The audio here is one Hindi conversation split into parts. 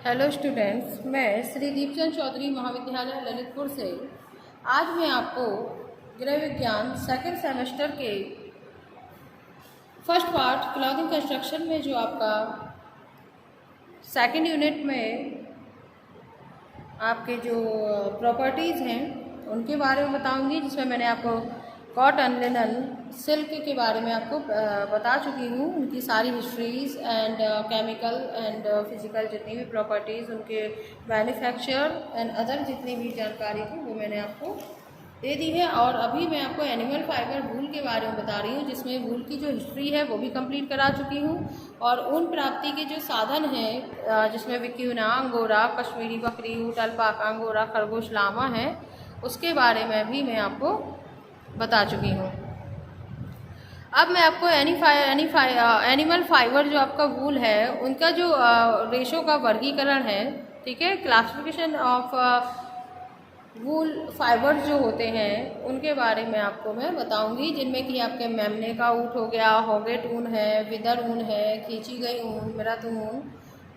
हेलो स्टूडेंट्स, मैं श्री दीपचंद चौधरी महाविद्यालय ललितपुर से आज मैं आपको गृह विज्ञान सेकंड सेमेस्टर के फर्स्ट पार्ट क्लॉथिंग कंस्ट्रक्शन में जो आपका सेकंड यूनिट में आपके जो प्रॉपर्टीज़ हैं उनके बारे में बताऊंगी, जिसमें मैंने आपको कॉटन, लिनन, सिल्क के बारे में आपको बता चुकी हूँ। उनकी सारी histories and chemical and physical जितनी भी प्रॉपर्टीज़, उनके मैन्युफैक्चर एंड अदर जितनी भी जानकारी थी वो मैंने आपको दे दी है। और अभी मैं आपको एनिमल फाइबर वूल के बारे में बता रही हूँ, जिसमें वूल की जो हिस्ट्री है वो भी कंप्लीट करा चुकी हूँ। और ऊन प्राप्ति के जो साधन हैं, जिसमें विक्यूना, अंगोरा, कश्मीरी बकरी, ऊँट, अलपाका, अंगोरा, खरगोश, लामा है, उसके बारे में भी मैं आपको बता चुकी हूँ। अब मैं आपको एनिमल फाइबर जो आपका वूल है उनका जो रेशो का वर्गीकरण है, ठीक है, क्लासिफिकेशन ऑफ वूल फाइबर जो होते हैं उनके बारे में आपको मैं बताऊंगी, जिनमें कि आपके मेमने का ऊँट हो गया, हॉगेट ऊन है, विदर ऊन है, खींची गई ऊन, मृत ऊन,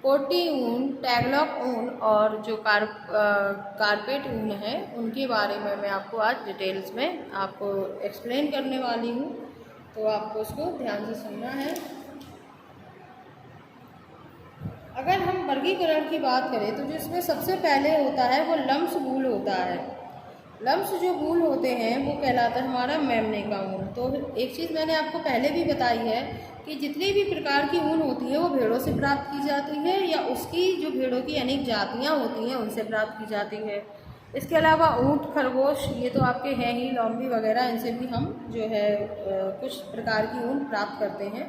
कोटी ऊन, टैगलॉक ऊन और जो कारपेट ऊन है उनके बारे में मैं आपको आज डिटेल्स में आपको एक्सप्लेन करने वाली हूँ, तो आपको उसको ध्यान से सुनना है। अगर हम वर्गीकरण की बात करें तो जो इसमें सबसे पहले होता है वो लम्स वूल होता है। लम्स जो वूल होते हैं वो कहलाता है हमारा मेमने का ऊन। तो एक चीज़ मैंने आपको पहले भी बताई है कि जितनी भी प्रकार की ऊन होती है वो भेड़ों से प्राप्त की जाती है, या उसकी जो भेड़ों की अनेक जातियाँ होती हैं उनसे प्राप्त की जाती है। इसके अलावा ऊँट, खरगोश, ये तो आपके हैं ही, लॉम्बी वगैरह, इनसे भी हम जो है कुछ प्रकार की ऊन प्राप्त करते हैं।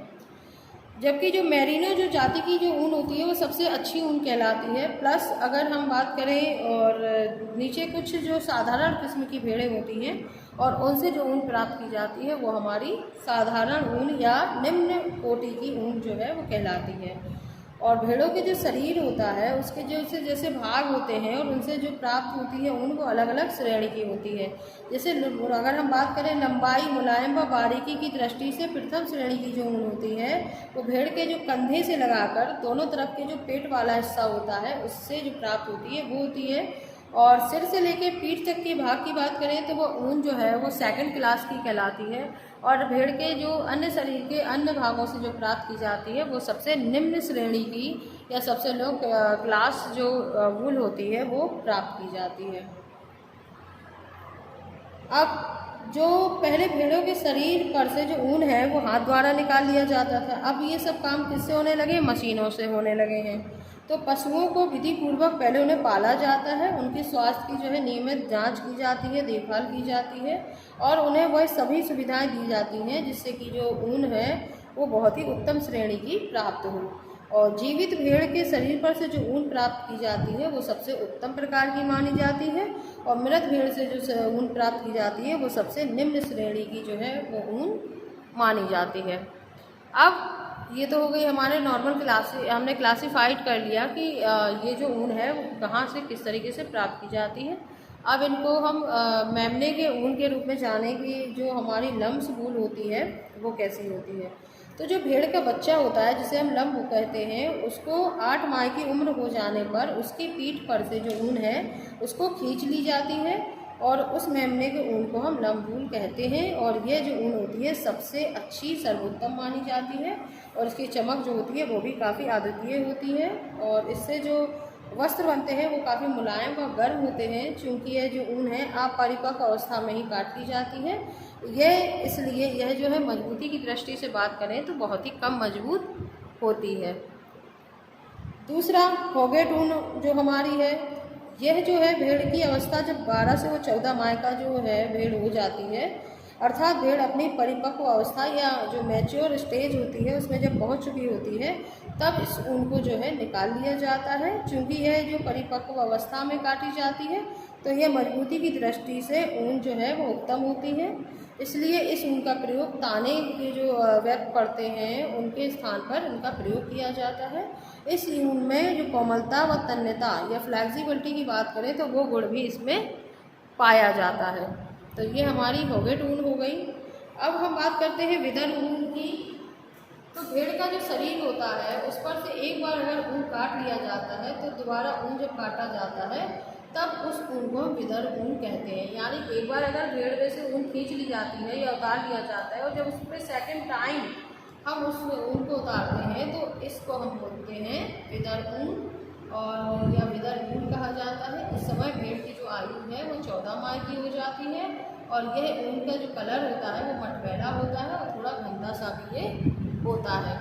जबकि जो मेरिनो जो जाति की जो ऊन होती है वो सबसे अच्छी ऊन कहलाती है। प्लस अगर हम बात करें और नीचे कुछ जो साधारण किस्म की भेड़ें होती हैं और उनसे जो ऊन प्राप्त की जाती है वो हमारी साधारण ऊन या निम्न कोटि की ऊन जो है वो कहलाती है। और भेड़ों के जो शरीर होता है उसके जो से जैसे भाग होते हैं और उनसे जो प्राप्त होती है ऊन वो अलग अलग श्रेणी की होती है। जैसे अगर हम बात करें लंबाई, मुलायम व बारीकी की दृष्टि से प्रथम श्रेणी की जो ऊन होती है वो भेड़ के जो कंधे से लगाकर दोनों तरफ के जो पेट वाला हिस्सा होता है उससे जो प्राप्त होती है वो होती है। और सिर से लेकर पीठ तक के भाग की बात करें तो वो ऊन जो है वो सेकंड क्लास की कहलाती है। और भेड़ के जो अन्य शरीर के अन्य भागों से जो प्राप्त की जाती है वो सबसे निम्न श्रेणी की या सबसे लो क्लास जो वूल होती है वो प्राप्त की जाती है। अब जो पहले भेड़ों के शरीर पर से जो ऊन है वो हाथ द्वारा निकाल लिया जाता था, अब ये सब काम किससे होने लगे? मशीनों से होने लगे हैं। तो पशुओं को विधि पूर्वक पहले उन्हें पाला जाता है, उनके स्वास्थ्य की जो है नियमित जांच की जाती है, देखभाल की जाती है और उन्हें वह सभी सुविधाएं दी जाती हैं जिससे कि जो ऊन है वो बहुत ही उत्तम श्रेणी की प्राप्त हो। और जीवित भेड़ के शरीर पर से जो ऊन प्राप्त की जाती है वो सबसे उत्तम प्रकार की मानी जाती है, और मृत भेड़ से जो ऊन प्राप्त की जाती है वो सबसे निम्न श्रेणी की जो है वो ऊन मानी जाती है। अब ये तो हो गई हमारे नॉर्मल हमने क्लासिफाइड कर लिया कि ये जो ऊन है वो कहाँ से किस तरीके से प्राप्त की जाती है। अब इनको हम मेमने के ऊन के रूप में जाने की जो हमारी लम्स वूल होती है वो कैसी होती है। तो जो भेड़ का बच्चा होता है जिसे हम लम्ब कहते हैं, उसको 8 माह की उम्र हो जाने पर उसकी पीठ पर से जो ऊन है उसको खींच ली जाती है और उस मेमने के ऊन को हम लम्ब वूल कहते हैं। और ये जो ऊन होती है सबसे अच्छी, सर्वोत्तम मानी जाती है और इसकी चमक जो होती है वो भी काफ़ी अद्वितीय होती है। और इससे जो वस्त्र बनते हैं वो काफ़ी मुलायम व गर्म होते हैं, चूँकि यह जो ऊन है अपरिपक्व अवस्था में ही काट ली जाती है। यह इसलिए यह जो है मजबूती की दृष्टि से बात करें तो बहुत ही कम मजबूत होती है। दूसरा, हॉगेट ऊन जो हमारी है, यह जो है भेड़ की अवस्था जब 12 से वो 14 माह का जो है भेड़ हो जाती है, अर्थात भेड़ अपनी परिपक्व अवस्था या जो मैच्योर स्टेज होती है उसमें जब पहुंच चुकी होती है तब इस ऊन को जो है निकाल लिया जाता है। चूँकि यह जो परिपक्व अवस्था में काटी जाती है तो यह मजबूती की दृष्टि से ऊन जो है वो उत्तम होती है, इसलिए इस ऊन का प्रयोग ताने के जो व्यक्ति पड़ते हैं उनके स्थान पर इनका प्रयोग किया जाता है। इस ऊन में जो कोमलता व तन्यता या फ्लैक्सिबिलिटी की बात करें तो वो गुण भी इसमें पाया जाता है। तो ये हमारी हॉगेट ऊन हो गई। अब हम बात करते हैं विदर ऊन की। तो भेड़ का जो शरीर होता है उस पर से एक बार अगर ऊन काट लिया जाता है तो दोबारा ऊन जब काटा जाता है तब उस ऊन को हम विदर ऊन कहते हैं। यानी एक बार अगर भेड़ में से ऊन खींच ली जाती है या उतार लिया जाता है और जब उस पर सेकेंड टाइम हम उस ऊन को उतारते हैं तो इसको हम बोलते हैं विदर ऊन और या विदर ऊन कहा जाता है। इस समय भेड़ की जो आयु है वो 14 माह की हो जाती है और यह ऊन का जो कलर होता है वो मटमैला होता है और थोड़ा गंदा सा भी ये होता है।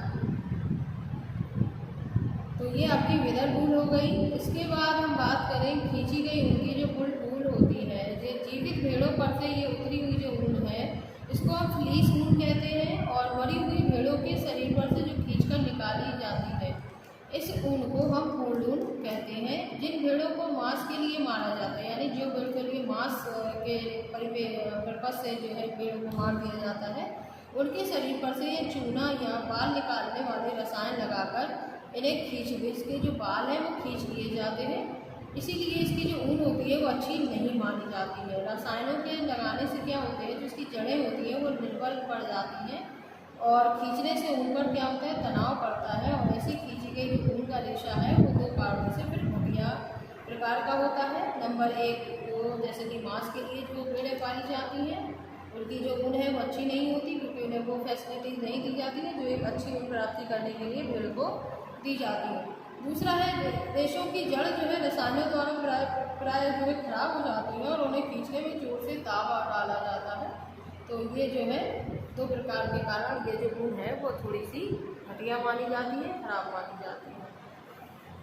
तो ये आपकी विदर ऊन हो गई। इसके बाद हम बात करें खींची गई ऊन की जो ऊन होती है, जो जीवित भेड़ों पर से ये उतरी हुई जो ऊन है इसको हम फ्लीस ऊन कहते हैं और मरी हुई भेड़ों के शरीर पर से जो खींचकर निकाली जाती है इस ऊन को हम पूर्ण ऊन कहते हैं। जिन भेड़ों को मांस के लिए मारा जाता है, यानी जो भेड़ के लिए मांस के पर्पज से जो है भेड़ों को मार दिया जाता है, उनके शरीर पर से ये चूना या बाल निकालने वाले रसायन लगाकर इन्हें इसके जो बाल हैं वो खींच लिए जाते हैं। इसीलिए इसकी जो ऊन होती है वो अच्छी नहीं मानी जाती है। रसायनों के लगाने से क्या होते हैं, जो इसकी जड़ें होती हैं वो निर्बल पड़ जाती हैं और खींचने से ऊन पर क्या होता है, तनाव पड़ता है और ऐसी खींची गई जो ऊन का रेशा है वो 2 कारणों से फिर घटिया प्रकार का होता है। नंबर 1 तो जैसे कि मांस के लिए जो भेड़ें पाली जाती हैं उनकी जो ऊन है वो अच्छी नहीं होती क्योंकि उन्हें वो फैसिलिटीज़ नहीं दी जाती है जो एक अच्छी ऊन प्राप्ति करने के लिए भेड़ को दी जाती है। दूसरा है रेशों की जड़ जो है रसायनों द्वारा प्राय जो है खराब हो जाती है और उन्हें खींचने में जोर से दावा डाला जाता है। तो ये जो है 2 प्रकार के कारण ये जो ऊन है वो थोड़ी सी घटिया मानी जाती है, खराब मानी जाती है।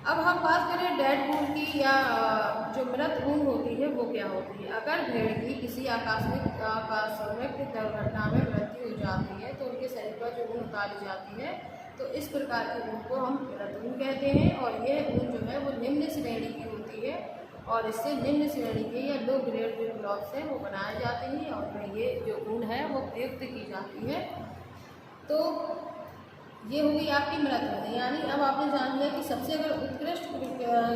अब हम बात करें डेड ऊन की या जो मृत ऊन होती है वो क्या होती है। अगर भेड़ की किसी आकस्मिक दुर्घटना में मृत्यु हो जाती है तो उनके शरीर पर जो ऊन उतारी जाती है तो इस प्रकार की ऊन को हम मृत ऊन कहते हैं और यह ऊन जो है वो निम्न श्रेणी की होती है और इससे निम्न श्रेणी के या लो ग्रेड जो क्लॉथ्स हैं वो बनाए जाते हैं और ये जो ऊन है वो प्रयुक्त की जाती है। तो ये हो गई आपकी मृत ऊन। यानी अब आपने जान लिया कि सबसे अगर उत्कृष्ट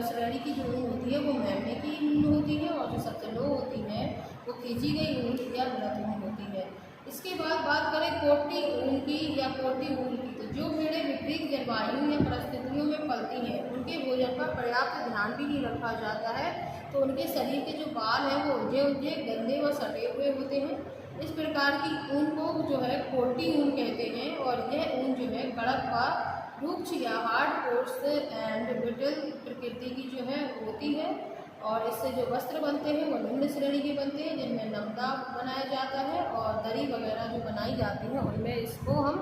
श्रेणी की जो ऊन होती है वो मेमने की ऊन होती है और जो सबसे लो होती है वो खींची गई ऊन या मृत ऊन होती है। इसके बाद बात करें कोटी ऊन की या कोटी ऊन की, तो जो भेड़ें विपरीत जलवायु या परिस्थितियों में पलती हैं उनके भोजन पर पर्याप्त ध्यान भी नहीं रखा जाता है तो उनके शरीर के जो बाल हैं वो उलझे गंदे व सटे हुए होते हैं। इस प्रकार की ऊन को जो है कोटी ऊन कहते हैं और यह ऊन जो है कड़क व रुक्ष या हार्ड कोर्स एंड ब्रिटल प्रकृति की जो है होती है और इससे जो वस्त्र बनते हैं वो निम्न श्रेणी के बनते हैं जिनमें नमदा बनाया जाता है और दरी वगैरह जो बनाई जाती है उनमें इसको हम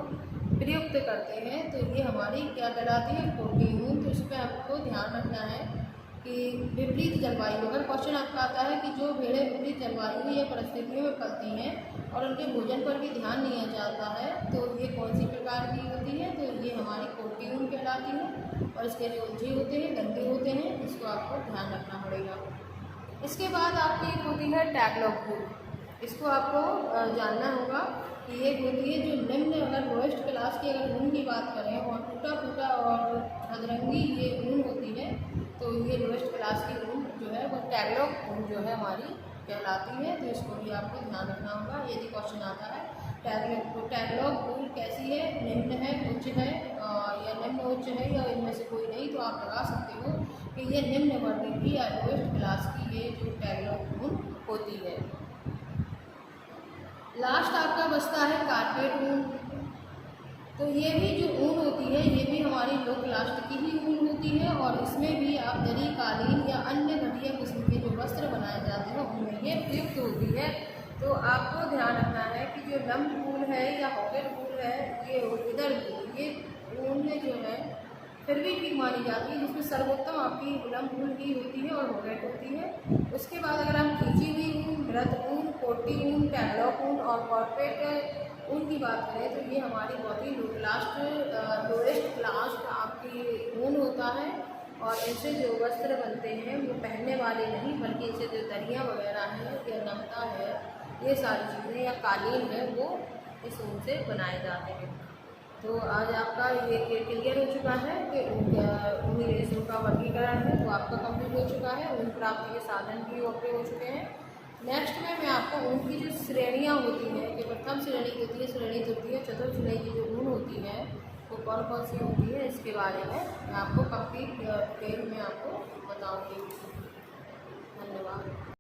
प्रयुक्त करते हैं। तो ये हमारी क्या कहलाती है, कोटी ऊन। तो इस पर आपको ध्यान रखना है कि विपरीत जलवायु, अगर क्वेश्चन आपका आता है कि जो भेड़ें विपरीत जलवायु या परिस्थितियों में पलती हैं और उनके भोजन पर भी ध्यान नहीं जाता है तो ये कौन सी प्रकार की होती है, तो ये हमारी कोटी ऊन कहलाती है और इसके जो उलझे होते हैं गंदे होते हैं इसको आपको ध्यान रखना पड़ेगा। इसके बाद आपकी एक होती है टैगलॉग ऊन। इसको आपको जानना होगा कि ये होती है जो निम्न अगर लोएस्ट क्लास की अगर ऊन की बात करें और टूटा फूटा और अधरंगी ये ऊन होती है तो ये लोएस्ट क्लास की ऊन जो है वो टैगलॉग ऊन जो है हमारी कहलाती है। तो इसको भी आपको ध्यान रखना होगा यदि क्वेश्चन आता है। टैगलॉग ऊन कैसी है, निम्न है, उच्च है या निम्न उच्च है या इनमें से कोई नहीं, तो आप लगा सकते हो कि ये निम्न वर्ग की या लोएस्ट क्लास की ये जो टैगलॉग ऊन होती है। लास्ट आपका बचता है कारपेट ऊन। तो ये भी जो ऊन होती है ये भी हमारी लो क्लास की ही ऊन होती है और इसमें भी आप दरी, कालीन या अन्य घटिया किस्म के जो वस्त्र बनाए जाते हैं उनमें ये प्रयुक्त होती है। तो आपको ध्यान रखना है कि जो लम्ब ऊन है या हॉकेट ऊन है ये इधर ये ऊन में जो है फिर भी ठीक मानी जाती है जिसमें सर्वोत्तम आपकी लम्ब ऊन ही होती है और हॉकेट होती है। उसके बाद अगर हम खींची हुई ऊन, मृत ऊन, कोटी ऊन, टैगलॉग ऊन और कॉर्पेट ऊन की बात करें तो ये हमारी बहुत ही लोएस्ट क्लास का आपकी ऊन होता है और इनसे जो वस्त्र बनते हैं वो पहनने वाले नहीं बल्कि इनसे जो दरियाँ वगैरह हैं या नमता है ये सारी चीज़ें या कालीन है वो इस ऊन से बनाए जाते हैं। तो आज आपका ये क्लियर हो चुका है कि ऊनी रेशों का वर्गीकरण है वो आपका कंप्लीट हो चुका है। ऊन प्राप्ति के साधन भी ओके हो चुके हैं। नेक्स्ट में मैं आपको ऊन की जो श्रेणियाँ होती हैं कि प्रथम श्रेणी होती है, श्रेणी द्वितीय, चतुर्थ श्रेणी की जो ऊन होती है कौन कौन सी होती है इसके बारे में मैं आपको कंप्लीट डिटेल में आपको